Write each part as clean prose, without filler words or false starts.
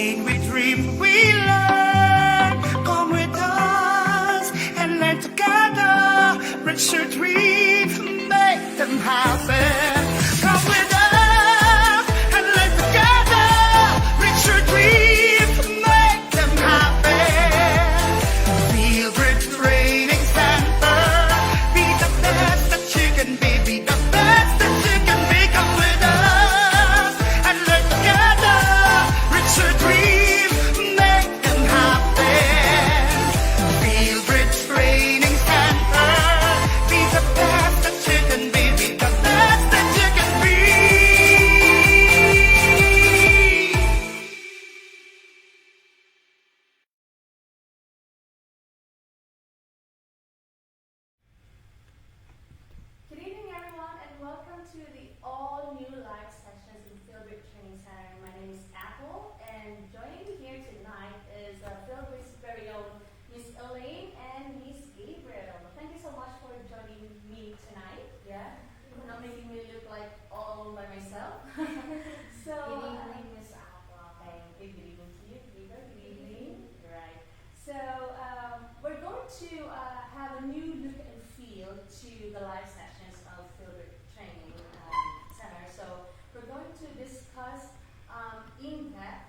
make we dream, we learn. Come with us and learn together. Reach your dreams, make them happen. Come with us and learn together. Reach your dreams, make them happen. FilBrit Training Center. Be the best that you can be. Be the best that you can be. Come with us and learn together. Reach your dreams, make them happen. FilBrit Training Center. Be the best that you can be. Be the best that you can be. Good evening, everyone, and welcome to the all-new live sessions in FilBrit Training Center. My name is Apple, and joining me here tonight is FilBrit's very own Miss Elaine and Miss Gabriel. Thank you so much for joining me tonight. Yeah, not making me look like all by myself. So, Good evening, Miss Apple. good evening to you, Gabriel. Good evening. Right. So, we're going to have a new look and feel to the live sessions of FilBrit Training Center. So, we're going to discuss in depth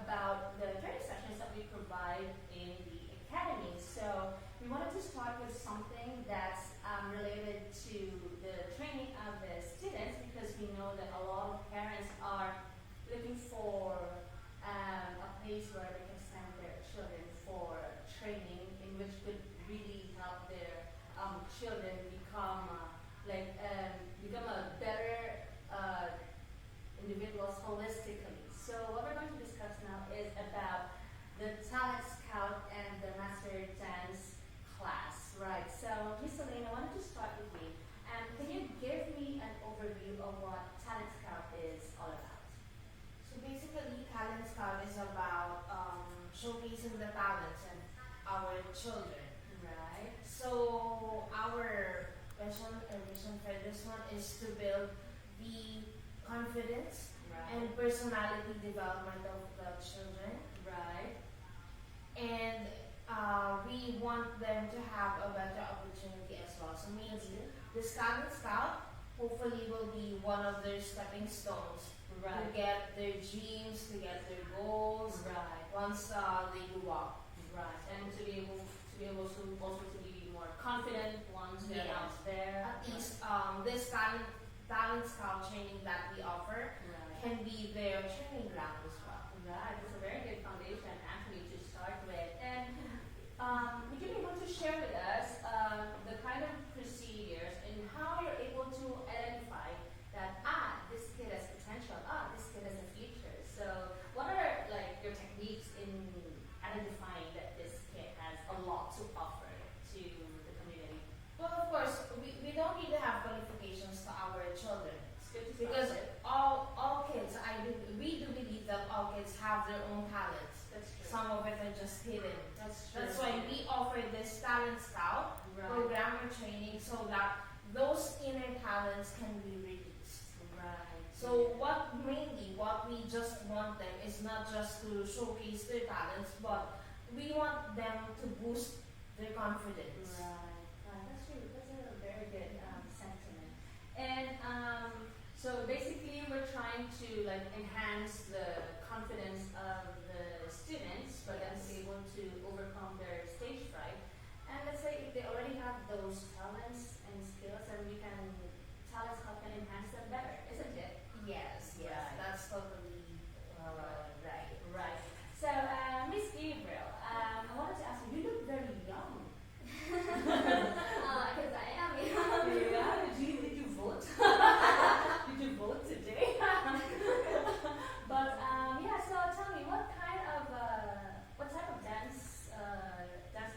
about the training sessions that we provide in the academy. So, we wanted to start with something that's related to the training of the students, because we know that a lot of parents are looking for a place where they can send their children for training, in which could really help their children become become a better individuals holistically. So what we're going to discuss now is about the talent scout and the master dance class, right? So Miss Elaine, I wanted to start with you. Can you give me an overview of what talent scout is all about? So basically, Talent Scout is about showcasing the talents of our children. Right. So our vision for this one is to build the confidence and personality development of the children. Right. And we want them to have a better opportunity as well. So mainly, this Talent Scout hopefully will be one of their stepping stones to get their dreams, to get their goals Right. once they grow up. Right. And to be able to also to be more confident once they're Yes. out there. At least this talent scout training that we offer Right. can be their training ground as well. Right. It's a very good foundation actually to start with. And would you be able to share with us the kind of procedures and how you're able to identify that this kid has potential, this kid has a future. So what are like your techniques in identifying that this kid has a lot to offer to the community? Well, of course, we don't need to have qualifications to our children It's good to start because with. all kids, we do believe that all kids have their own talents. That's true. Some of it are just hidden. That's true. That's why we offer this Talent Scout program or training so that those inner talents can be released. Right. So what we just want them is not just to showcase their talents, but we want them to boost their confidence. Right. That's true. That's a very good sentiment. And so basically, we're trying to like enhance the confidence of the students, for them to be able to overcome their stage fright. And let's say if they already have those talents and skills, and we can talent scout can enhance them better, isn't it? Yes, Right. that's totally right. Right. So, Miss Gabriel, I wanted to ask you. You look very young. Because I am young. Yeah. Did you vote? Did you vote today? But yeah. So tell me, what type of dance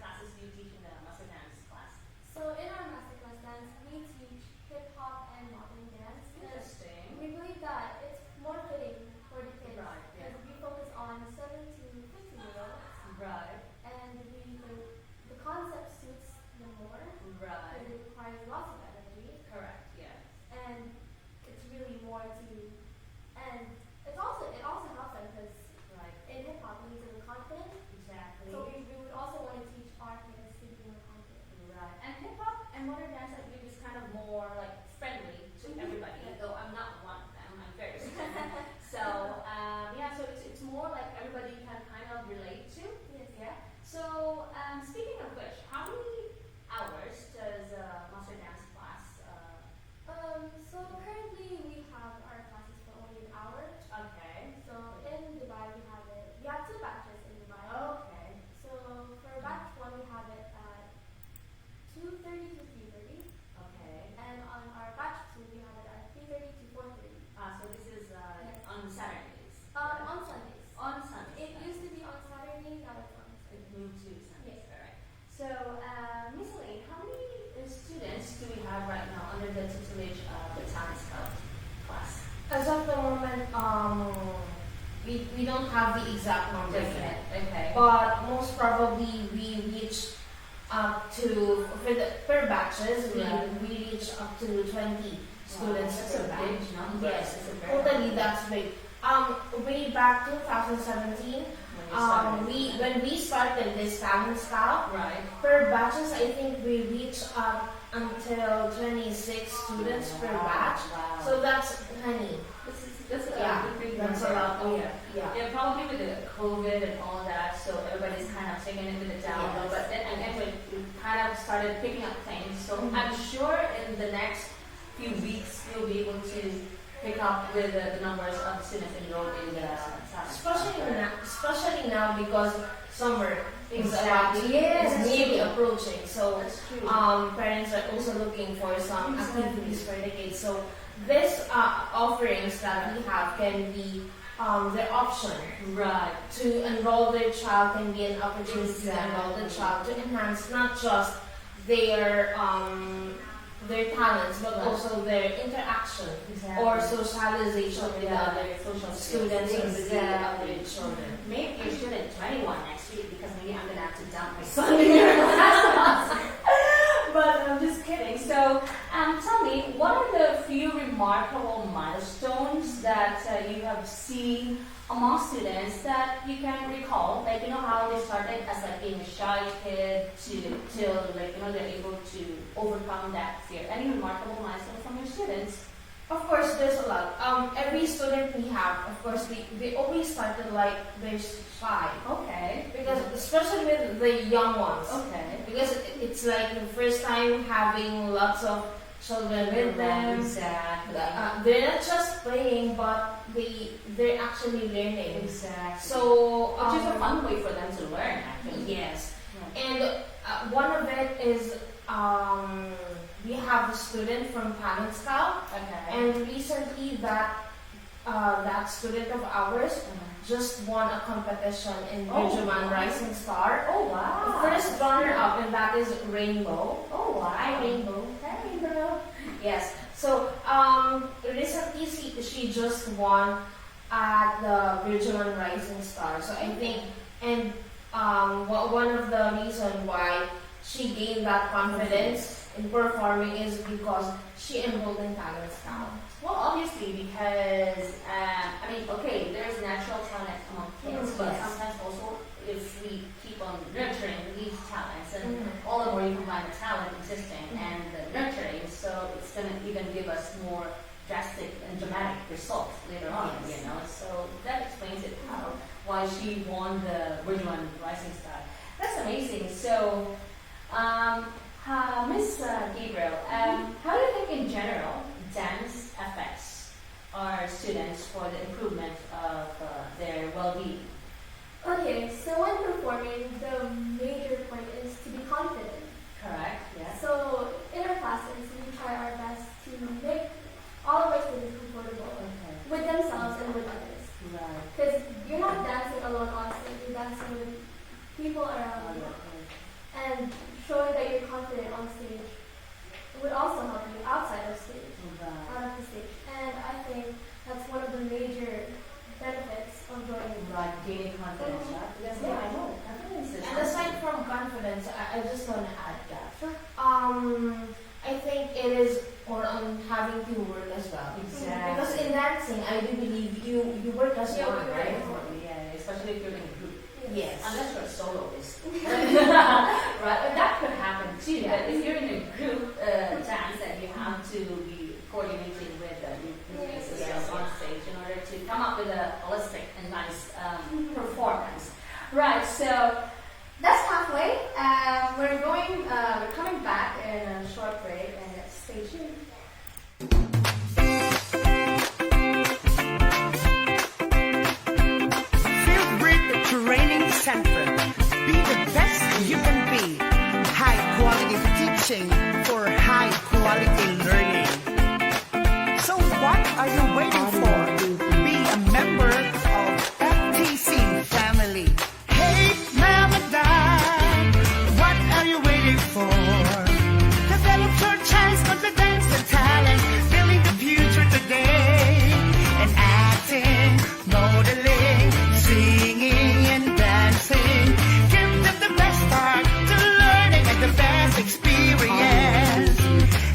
classes do you teach in the master dance class? So in our Masterclass dance, we teach hip hop and modern dance. And Interesting. we believe that it's more fitting for the kids. Right, yeah. Because we focus on 7 to 15-year-olds. Right. And the concept suits them more. Right. Because it requires lots of energy. Correct. Yeah. And it's really more to, and it also helps them because Right. you can kind of relate to. Yes. Yeah. So speaking of which, how many hours does master dance class? So currently we have our classes for only an hour. Okay. So in Dubai we have two batches in Dubai. Okay. So for batch 1 we have it at 2:30 to 3:30. Okay. And on our batch 2 we have it at 3:30 to 4:30. So this is Yes. on Saturdays. On Sundays. On Sundays. It used to be on Saturday, now it's on It Sunday. moved to Sundays. Yes. All right. So Miss Elaine, how many students do we have right now under the tutelage of the talent scout class? As of the moment, we don't have the exact number yet. Okay. But most probably we reach up to, for the per batches, Right. we reach up to 20 students That's per a batch. big number. Yes, It's a very totally, big that's big. Way back 2017, when you started. when we started this talent scout, Right. per batches, I think we reach up until 26 students per batch. Wow. So that's honey. That's a Yeah, big that's a number. lot. Oh yeah. Yeah. Yeah, probably with the COVID and all that, so everybody's kind of taking it with the down low. Yes. But then again, we kind of started picking up things. So I'm sure in the next few weeks you'll be able to pick up with the numbers of students enrolled in the Especially now because summer is Exactly. is Yes. nearly approaching. So That's true. parents are also looking for some Exactly. activities for the kids. So this offerings that we have can be their option Right. to enroll their child, can be an opportunity to enroll the Exactly. child to enhance not just their talents but Right. also their interaction Exactly. or socialization with the Yeah, other social students and with the Exactly. other children. Maybe you shouldn't 21 next week because maybe I'm gonna have to dump my son in your class. But I'm just kidding. So, tell me, what are the few remarkable milestones that you have seen among students that you can recall? Like, you know how they started as like being a shy kid till like, you know, they're able to overcome that fear. Any remarkable milestones from your students? Of course, there's a lot. Every student we have, of course, they always started like they're shy. Okay. Because especially with the young ones. Okay. Because it's like the first time having lots of children with them. Exactly. They're not just playing, but they're actually learning. Exactly. So, Which is a fun way for them to learn, actually. yes. Yeah. And one of it is we have a student from Talent Scout, Okay. and recently that student of ours just won a competition in Oh, Benjamin wow. Rising Star. Oh, The wow. first runner-up, and that is Rainbow. Oh, wow. Hi, Rainbow. Hi, Rainbow. Yes. So recently she just won at the Benjamin Rising Star. So I think, and one of the reasons why she gained that confidence in performing is because she enrolled in Talent Scout. Well, obviously, because, I mean, okay, there's natural talent among kids, but Yes. sometimes also if we keep on nurturing these talents, and Mhm. all the more you combine the talent existing and the nurturing, so it's going to even give us more drastic and dramatic results later on, Yes. you know. So that explains it why she won the Benjamin Rising Star. That's amazing. So, Miss Gabriel, how do you think in general dance affects our students for the improvement of their well-being? Okay, so when performing, the major point is to be confident. Correct? Yes. So in our classes, we try our best to make all of our students comfortable Okay. with themselves and with others. Right. Because you're not dancing alone on stage, you're dancing with people around you. And showing that you're confident on stage would also help you outside of stage, Right. out of the stage. And I think that's one of the major benefits of joining. Right. Gaining confidence, right? Because, yeah, I know. Confidence is And aside from confidence, I just want to add that. Sure. I think it is more on having teamwork as well. Exactly. Because in dancing, I do believe you work as Yeah, one, we work right? as one. Yeah, especially if you're in a group. Yes. Unless you're a soloist. Right, but that could happen too. Yeah. But if you're in a group dance, then you have to be coordinating with the Yes. musicians on stage in order to come up with a holistic and nice performance. So that's halfway. We're coming back in a short break, and stay tuned. FilBrit Training Center. Be the best you can be. High quality teaching for high quality learning. So what are you waiting for? Be a member of FTC family. Hey, mom and dad, what are you waiting for? Develop your child's confidence and talent, building the future today. And acting, modeling, singing and dancing. Give them the best start to learning and the best experience.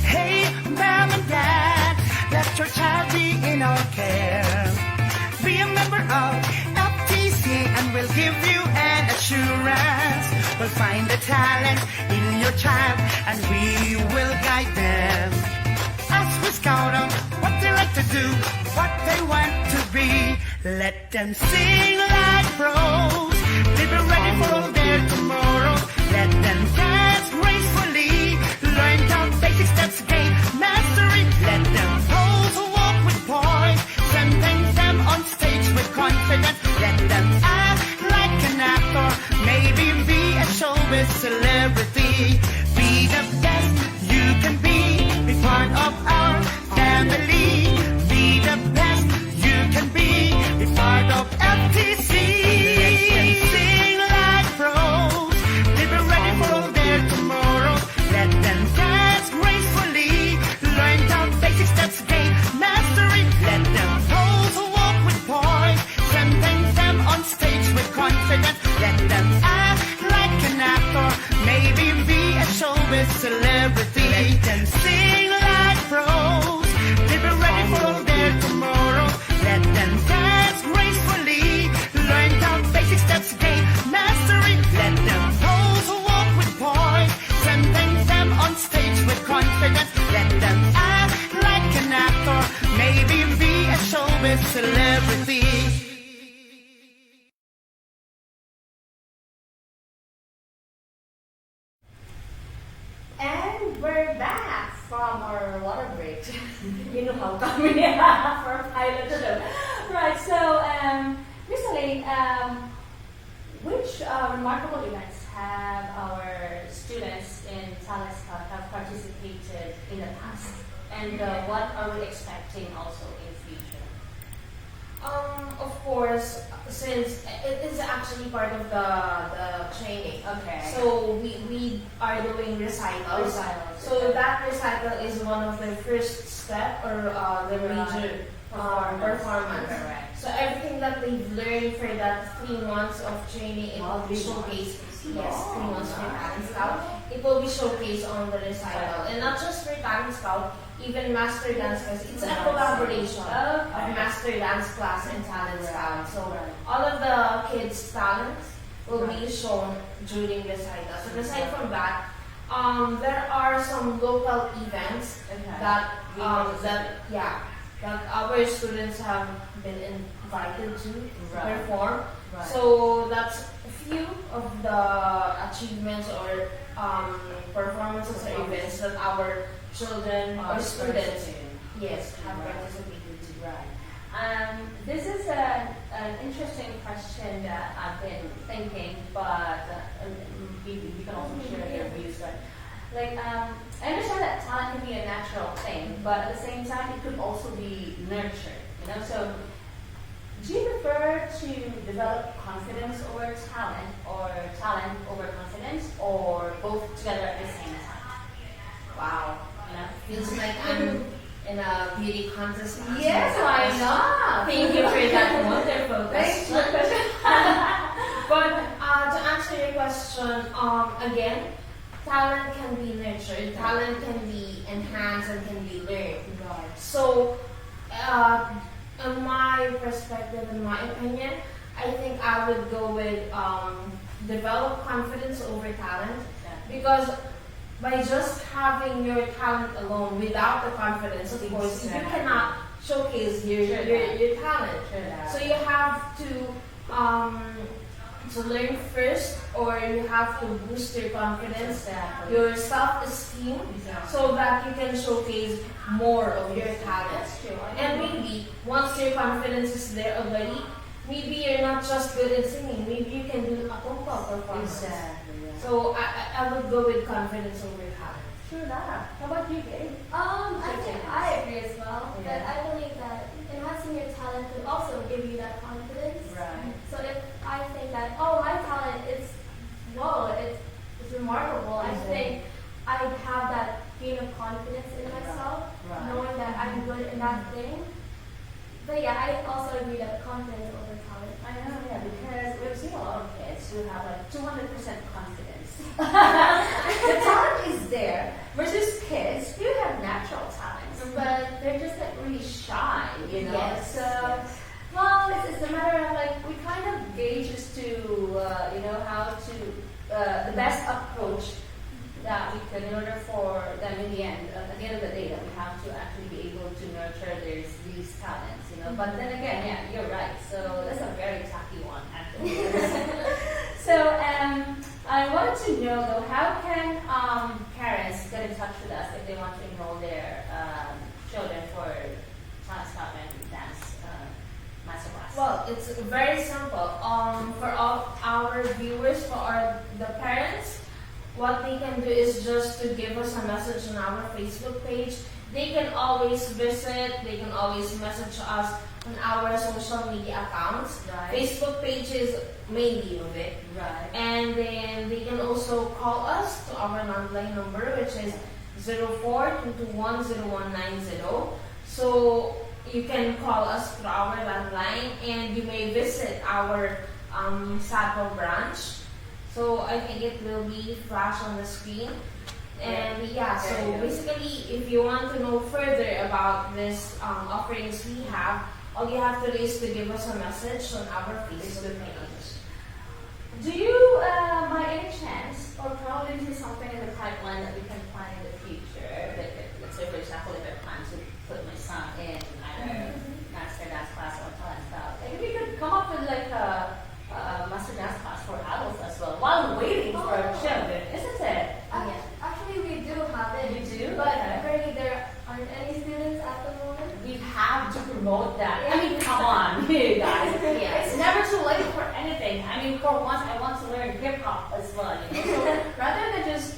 Hey, mom and dad, let your child be in our care. Be a member of FTC and we'll give you an assurance. We'll find the talent in your child and we will guide them. As we scout out what they like to do, what they want to be. Let them sing like pros. They be ready for all their tomorrows. Let them dance gracefully. Learn the basic steps, gain mastery. Let them pose, walk with poise. Sentence them on stage with confidence. Let them act like an actor. Maybe be a showbiz celebrity. Be the best you can be. Be part of our family. Be the best you can be. Be part of FTC. Let them sing like pros. They be ready for all their tomorrows. Let them dance gracefully. Learn the basic steps, gain mastery. Let them pose, walk with poise. Sentence them on stage with confidence. Let them act like an actor. Maybe be a showbiz celebrity. Let them sing like pros. They be ready for all their tomorrows. Let them dance gracefully. Learn the basic steps, gain mastery. Let them pose, walk with poise. Sentence them on stage with confidence. Let them act like an actor. Maybe be a showbiz celebrity. And we're back from our water break. You know how come we have for a pilot show. Right, so, Miss Elaine, which remarkable events have our students in Talent Scout have participated in the past? And what are we expecting also in future? Of course, since it is actually part of the training. Okay. So we are doing recitals. So that recital is one of the first step or the major performance. Correct. So everything that they've learned for that 3 months of training, it will be showcased. Yes, 3 months for Talent Scout. It will be showcased on the recital, and not just for Talent Scout, even Master Dance Class. It's a collaboration of Master Dance Class and Talent Scout. So all of the kids' talents will be shown during recital. So aside from that, there are some local events that our students have been invited to perform. Right. So that's a few of the achievements or performances or events that our children or students have participated to. Right. This is an interesting question that I've been thinking, but you can also share your views. But I understand that talent can be a natural thing, but at the same time, it could also be nurtured. So do you prefer to develop confidence over talent, or talent over confidence, or both together at the same time? Wow. Feels like I'm in a beauty contest. Yes, why not? Thank you for that wonderful question. But to answer your question, again, talent can be nurtured, talent can be enhanced, and can be learned. So, in my perspective, in my opinion, I think I would go with develop confidence over talent, because by just having your talent alone without the confidence, of course, you cannot showcase your talent. So you have to to learn first, or you have to boost your confidence, Exactly. your self-esteem, so that you can showcase more of your talents. That's true. And maybe once your confidence is there already, maybe you're not just good at singing, maybe you can do a vocal performance. Exactly. Yeah. So I would go with confidence over talent. True that. How about you, Gabe? I think I agree as well. But Yeah. I believe that enhancing your talent would also give you that confidence. Right. So if I think that, oh, my talent is, whoa, it's remarkable, I think I'd have that gain of confidence in myself, Right. knowing that I'm good in that thing. But yeah, I also agree that confidence over talent. I know, yeah, because we've seen a lot of kids who have like 200% confidence. The talent is there versus kids who have natural talents, but they're just like really shy, you know? Yes, So, yes. well, it's a matter of like, we kind of gauge as to, you know, how to, the best approach that we could in order for them in the end, at the end of the day, that we have to actually be able to nurture these talents, you know. But then again, yeah, you're right. So that's a very tacky one, actually. So I wanted to know though, how can parents get in touch with us if they want to enroll their children for Talent Scout and Dance Masterclass? Well, it's very simple. For all our viewers, the parents, what they can do is just to give us a message on our Facebook page. They can always visit, they can always message us on our social media accounts. Right. Facebook page is mainly of it. Right. And then they can also call us to our landline number, which is 04-221-0190. So you can call us through our landline, and you may visit our Sapo branch. So I think it will be flash on the screen. And yeah, so basically, if you want to know further about this offerings we have, all you have to do is to give us a message on our Facebook page. Do you, by any chance, or probably this is something in the pipeline that we can plan in the future? Like, let's say, for example, if I plan to put my son in either Master Dance Class or Talent Scout, maybe we could come up with like a Master Dance Class for adults as well, while waiting for our children, isn't it? Actually, we do have it. You do? But Okay. apparently there aren't any students at the moment. We have to promote that. I mean, come on, you guys. Yes. It's never too late for anything. I mean, for once, I want to learn hip hop as well. You know? So rather than just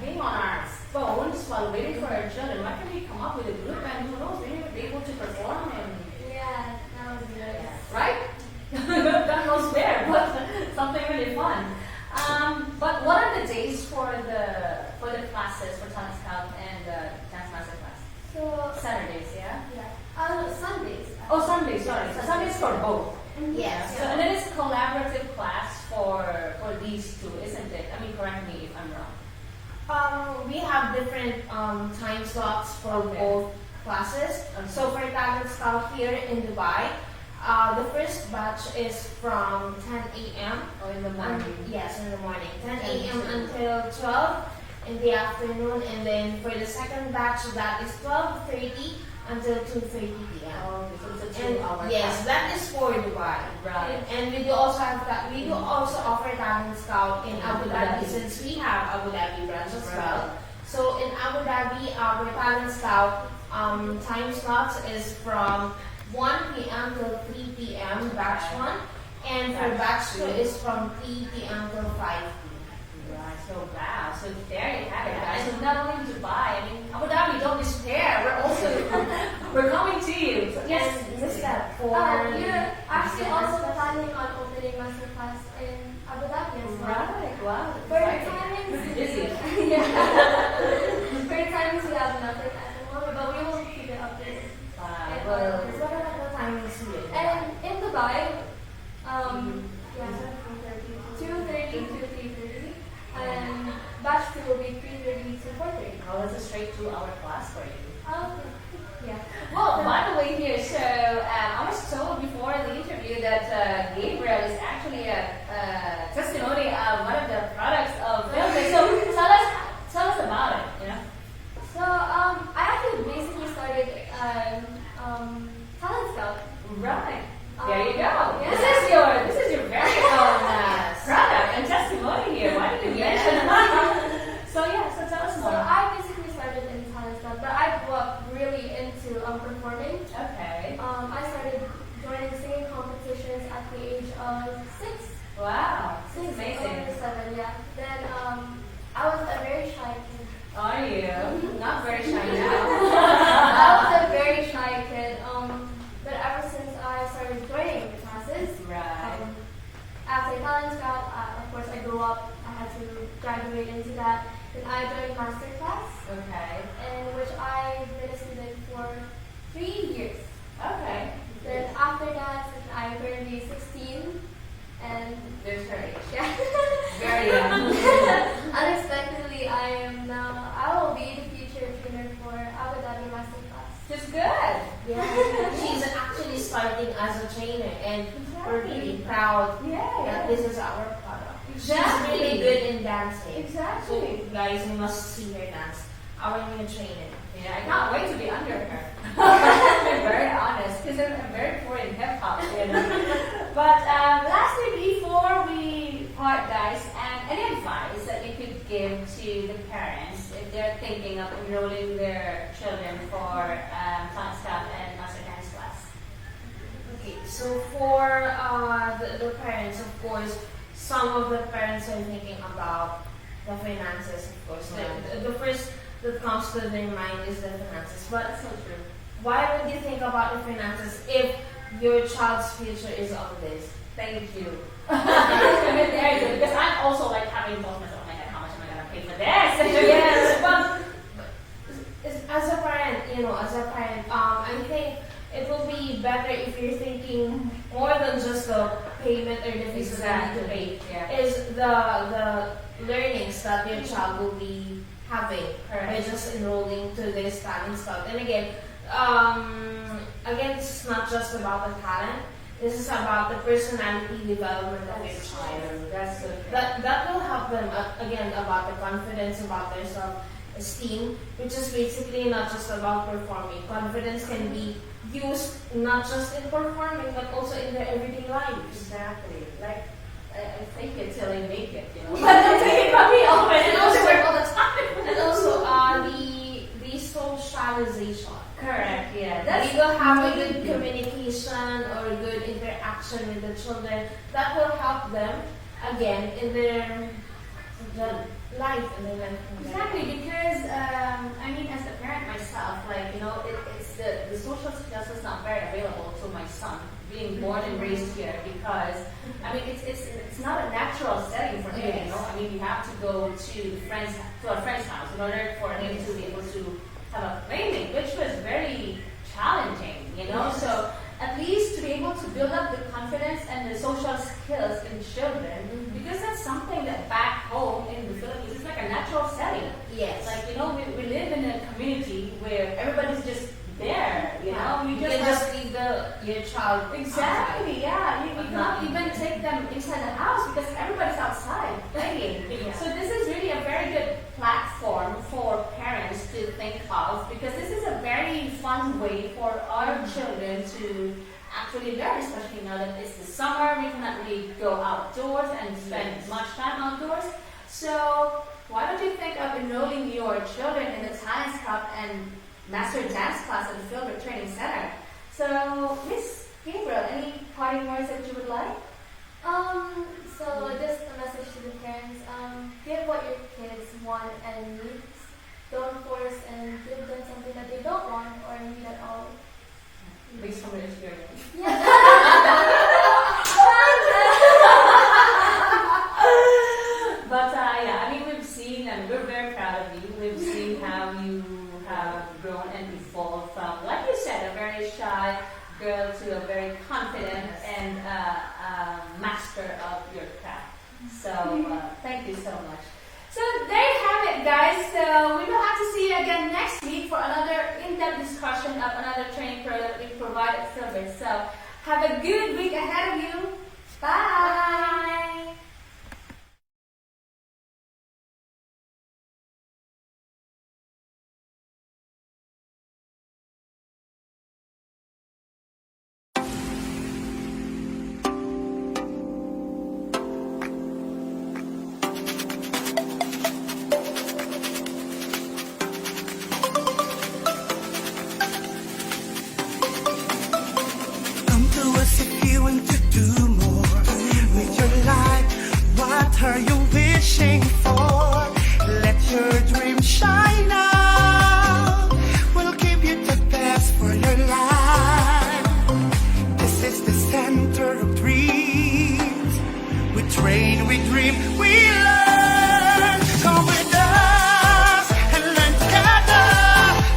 being on our phones while waiting for our children, why can't we come up with a group and who knows, maybe we'll be able to perform and Yeah, that would be nice. right? God knows where, but something really fun. But what are the days for the classes for Talent Scout and Dance Master Class? So, Saturdays, yeah. Sundays. Oh, Sundays. Sorry, Sundays for both. Yes. So and then it's collaborative class for these two, isn't it? I mean, correct me if I'm wrong. We have different time slots for Okay. both classes. Okay. So for Talent Scout here in Dubai, the first batch is from 10 a.m. Oh, in the morning. Yes, in the morning. 10 a.m. until 12 in the afternoon. And then for the second batch, that is 12:30 until 2:30 p.m. Oh, okay, so it's a And 2-hour yes, class. that is for Dubai. Right. And we do also have that. We do also offer Talent Scout in Abu Dhabi, since we have Abu Dhabi branch as Right. well. So in Abu Dhabi, our Talent Scout time slots is from 1 p.m. till 3 p.m. batch 1, and for batch 2 is from 3 p.m. till 5 p.m. Right. So wow. So there you have it, guys. So not only in Dubai, I mean, Abu Dhabi, don't despair. We're also we're coming to you. So yes, And this that for You're actually also planning on opening Masterclass in Abu Dhabi as well. right. Wow. For your exciting. timings, Busy. yeah. For your timings, we have nothing at the moment, but we will keep it updated. Well, what about the timings here? And in Dubai, yeah, 2:30 to 3:30, and batch 2 will be 3:30 to 4:30. oh, that's a straight 2-hour class for you. Okay. Yeah. Well, by the way here, so I was told before the interview that Gabriel is actually a testimony of one of the products of FilBrit. So tell us about it, you know? So I actually basically started Talent Scout. Right. There you go. Yeah. This is your very own Wow, this is 6 amazing. or 7, yeah. Then I was a very shy kid. Are you? Not very shy now. I was a very shy kid. But ever since I started joining the classes, Right. after talent scout, of course I grew up. I had to graduate into that. Then I joined Masterclass, Okay. in which I've been a student for 3 years. Okay. Then after that, I'm currently 16, and There's her age. yeah, Very young. unexpectedly I will be the future trainer for Abu Dhabi Masterclass. Just good. Yeah, she's actually starting as a trainer, and we're really proud that Yeah. this is our product. Exactly. She's really good in dancing. Exactly. So guys, you must see her dance. Our new trainer. Yeah, I can't wait to be under her. To be very honest, because I'm very poor in hip hop, you know. But lastly, before we part, guys, any advice that you could give to the parents if they're thinking of enrolling their children for talent scout and master dance class? Okay, so for the parents, of course, some of the parents are thinking about the finances, of course. The first that comes to their mind is the finances. But That's so true. why would you think about the finances if your child's future is on this? Thank you. Very good. Because I'm also like having thoughts myself, oh my god, how much am I gonna pay for this? Yes, but as a parent, I think it will be better if you're thinking more than just the payment or the fees that you need to pay. Yeah. Is the learnings that your child will be having by Correct. just enrolling to this talent scout. And again, it's not just about the talent. This is about the personality development of your child. That's so true. That will help them again about the confidence, about their self-esteem, which is basically not just about performing. Confidence can be used not just in performing but also in their everyday lives. Exactly. Like, I fake it till I make it, you know. But I'm taking puppy off and also work all the time. And also the socialization. Correct, yeah. They will have a good communication or good interaction with the children. That will help them again in their life and their life. Exactly, because I mean, as a parent myself, like, you know, it's the social skills is not very available to my son being born and raised here, because I mean it's not a natural setting for him. You know, I mean, you have to go to a friend's house in order for him to be able to have a playmate, which was very challenging. You know, so at least to be able to build up the confidence and the social skills in children, because that's something that back home in the Philippines is like a natural setting. Yes. Like, you know, we live in a community where everybody's just there, you know? You can just leave your child Exactly, yeah. You But cannot not even take them inside the house because everybody's outside playing. Yeah. So this is really a very good platform for parents to think of, because this is a very fun way for our children to actually learn, especially now that it's the summer. We cannot really go outdoors and spend much time outdoors. So why don't you think of enrolling your children in the Talent Scout and Master Dance Class at the FilBrit Training Center? So, Miss Gabriel, any parting words that you would like? So just a message to the parents, give what your kids want and need. Don't force and give them something that they don't want or need at all. Based from your experience. But yeah, I mean, we've seen, and we're very proud of you. We've seen how you have grown and evolved from, like you said, a very shy girl to a very confident and master of your craft. So thank you so much. So there you have it, guys. So we will have to see you again next week for another in-depth discussion of another training program that we provide at FilBrit. So have a good week ahead of you. Bye. Come to us if you want to do more with your life. wishing for. Let your dream shine out. We'll give you the best for your life. This is the center of dreams. We train, we dream, we learn. Come with us and learn together.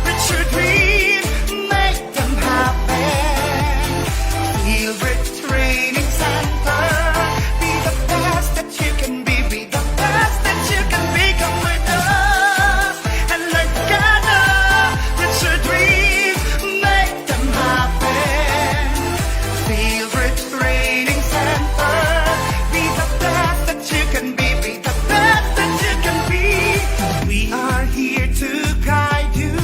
Reach your dreams, make them happen. FilBrit Training Center. Be the best that you can be the best that you can be. Come with us and learn together. Reach your dreams, make them happen. FilBrit Training Center. Be the best that you can be the best that you can be. We are here to guide you.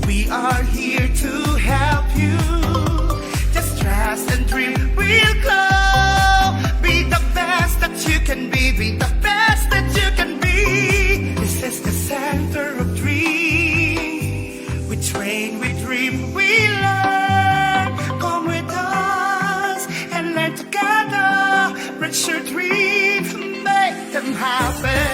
We are here to help you. Just trust and dream, we'll go. Be the best that you can be the best that you can be. This is the center of dreams. We train, we dream, we learn. Come with us and learn together. Reach your dreams, make them happen.